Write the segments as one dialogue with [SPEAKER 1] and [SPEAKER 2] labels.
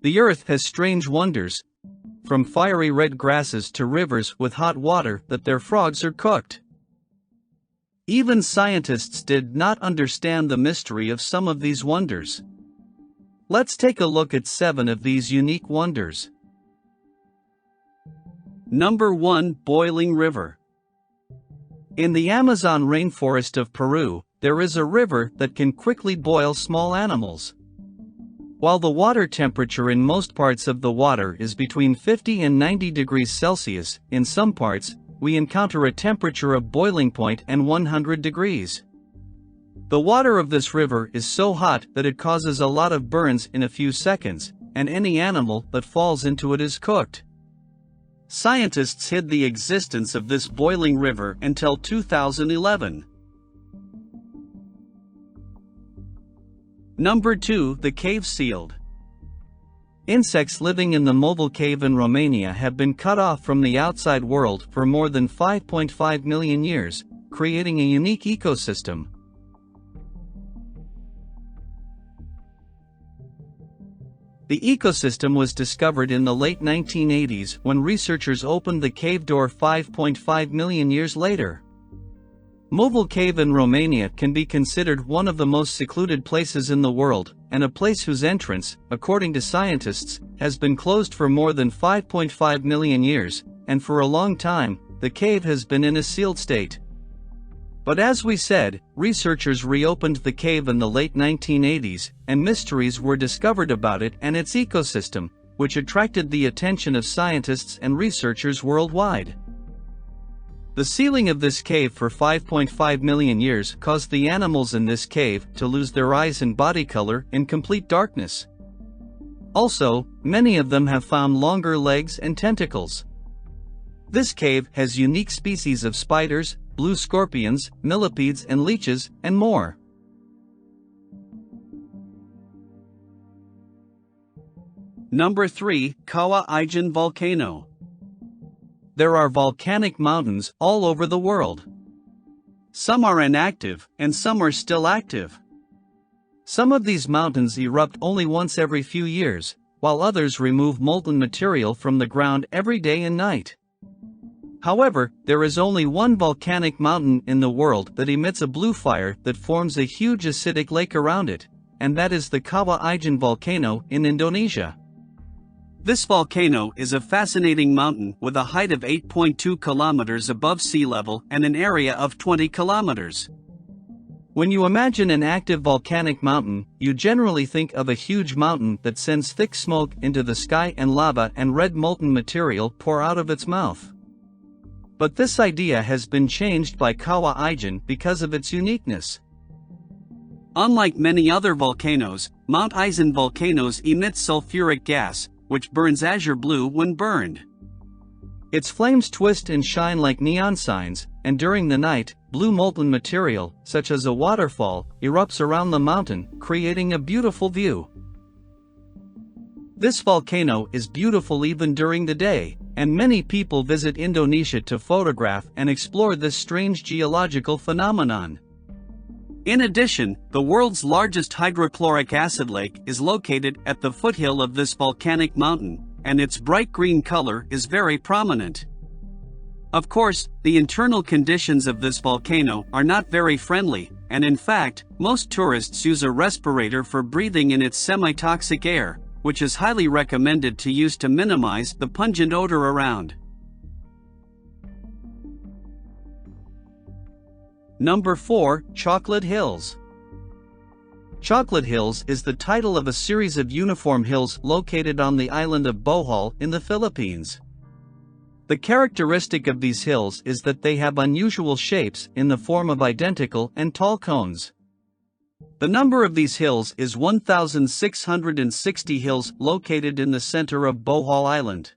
[SPEAKER 1] The earth has strange wonders, from fiery red grasses to rivers with hot water that their frogs are cooked. Even scientists did not understand the mystery of some of these wonders. Let's take a look at 7 of these unique wonders. Number 1. Boiling River. In the Amazon rainforest of Peru, there is a river that can quickly boil small animals. While the water temperature in most parts of the water is between 50 and 90 degrees Celsius, in some parts, we encounter a temperature of boiling point and 100 degrees. The water of this river is so hot that it causes a lot of burns in a few seconds, and any animal that falls into it is cooked. Scientists hid the existence of this boiling river until 2011. Number 2. The cave sealed. Insects living in the Moval Cave in Romania have been cut off from the outside world for more than 5.5 million years, creating a unique ecosystem. The ecosystem was discovered in the late 1980s when researchers opened the cave door 5.5 million years later. Moval Cave in Romania can be considered one of the most secluded places in the world, and a place whose entrance, according to scientists, has been closed for more than 5.5 million years, and for a long time, the cave has been in a sealed state. But as we said, researchers reopened the cave in the late 1980s, and mysteries were discovered about it and its ecosystem, which attracted the attention of scientists and researchers worldwide. The sealing of this cave for 5.5 million years caused the animals in this cave to lose their eyes and body color in complete darkness. Also, many of them have found longer legs and tentacles. This cave has unique species of spiders, blue scorpions, millipedes and leeches, and more. Number 3. Kawah Ijen Volcano. There are volcanic mountains all over the world. Some are inactive, and some are still active. Some of these mountains erupt only once every few years, while others remove molten material from the ground every day and night. However, there is only one volcanic mountain in the world that emits a blue fire that forms a huge acidic lake around it, and that is the Kawah Ijen volcano in Indonesia. This volcano is a fascinating mountain with a height of 8.2 kilometers above sea level and an area of 20 kilometers. When you imagine an active volcanic mountain, you generally think of a huge mountain that sends thick smoke into the sky and lava and red molten material pour out of its mouth. But this idea has been changed by Kawah Ijen because of its uniqueness. Unlike many other volcanoes, Mount Ijen volcanoes emit sulfuric gas, which burns azure blue when burned. Its flames twist and shine like neon signs, and during the night, blue molten material, such as a waterfall, erupts around the mountain, creating a beautiful view. This volcano is beautiful even during the day, and many people visit Indonesia to photograph and explore this strange geological phenomenon. In addition, the world's largest hydrochloric acid lake is located at the foothill of this volcanic mountain, and its bright green color is very prominent. Of course, the internal conditions of this volcano are not very friendly, and in fact, most tourists use a respirator for breathing in its semi-toxic air, which is highly recommended to use to minimize the pungent odor around. Number 4. Chocolate Hills. Chocolate Hills is the title of a series of uniform hills located on the island of Bohol in the Philippines. The characteristic of these hills is that they have unusual shapes in the form of identical and tall cones. The number of these hills is 1,660 hills located in the center of Bohol Island.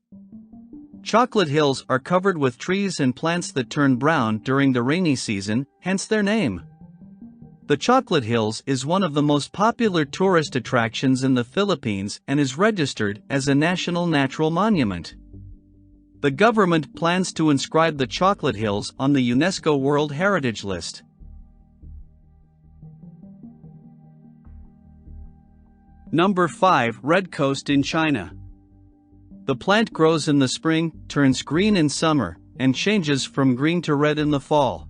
[SPEAKER 1] Chocolate Hills are covered with trees and plants that turn brown during the rainy season, hence their name. The Chocolate Hills is one of the most popular tourist attractions in the Philippines and is registered as a national natural monument. The government plans to inscribe the Chocolate Hills on the UNESCO World Heritage List. Number 5. Red Coast in China. The plant grows in the spring, turns green in summer, and changes from green to red in the fall.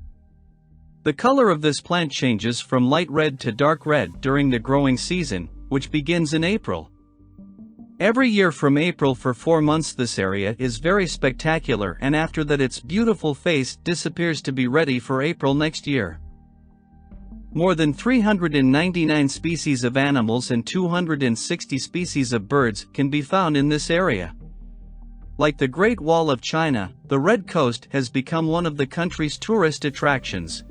[SPEAKER 1] The color of this plant changes from light red to dark red during the growing season, which begins in April. Every year from April for 4 months this area is very spectacular, and after that its beautiful face disappears to be ready for April next year. More than 399 species of animals and 260 species of birds can be found in this area. Like the Great Wall of China, the Red Coast has become one of the country's tourist attractions.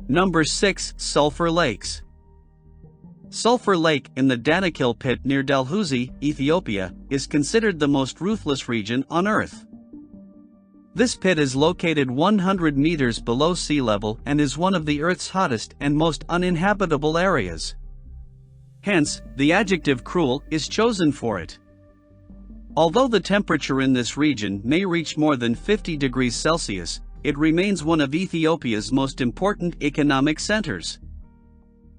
[SPEAKER 1] Number 6. Sulphur Lakes. Sulphur Lake in the Danakil pit near Dalhousie, Ethiopia, is considered the most ruthless region on Earth. This pit is located 100 meters below sea level and is one of the Earth's hottest and most uninhabitable areas. Hence, the adjective cruel is chosen for it. Although the temperature in this region may reach more than 50 degrees Celsius, it remains one of Ethiopia's most important economic centers.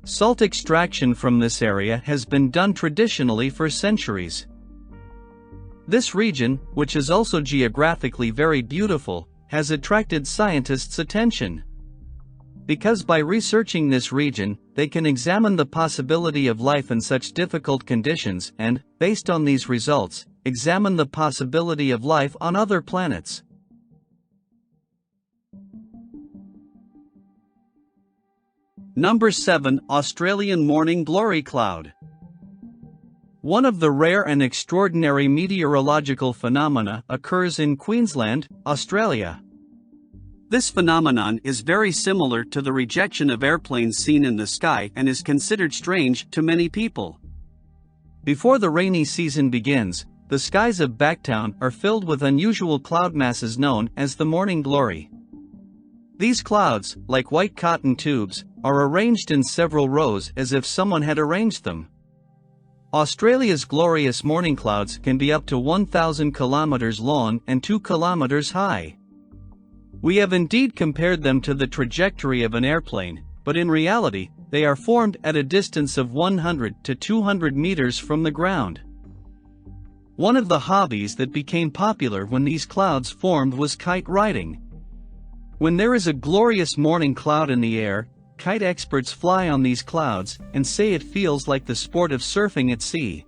[SPEAKER 1] Salt extraction from this area has been done traditionally for centuries. This region, which is also geographically very beautiful, has attracted scientists' attention. Because by researching this region, they can examine the possibility of life in such difficult conditions and, based on these results, examine the possibility of life on other planets. Number 7. Australian Morning Glory Cloud. One of the rare and extraordinary meteorological phenomena occurs in Queensland, Australia. This phenomenon is very similar to the rejection of airplanes seen in the sky and is considered strange to many people. Before the rainy season begins, the skies of Backtown are filled with unusual cloud masses known as the morning glory. These clouds, like white cotton tubes, are arranged in several rows as if someone had arranged them. Australia's glorious morning clouds can be up to 1,000 kilometers long and 2 kilometers high. We have indeed compared them to the trajectory of an airplane, but in reality, they are formed at a distance of 100 to 200 meters from the ground. One of the hobbies that became popular when these clouds formed was kite riding. When there is a glorious morning cloud in the air, kite experts fly on these clouds and say it feels like the sport of surfing at sea.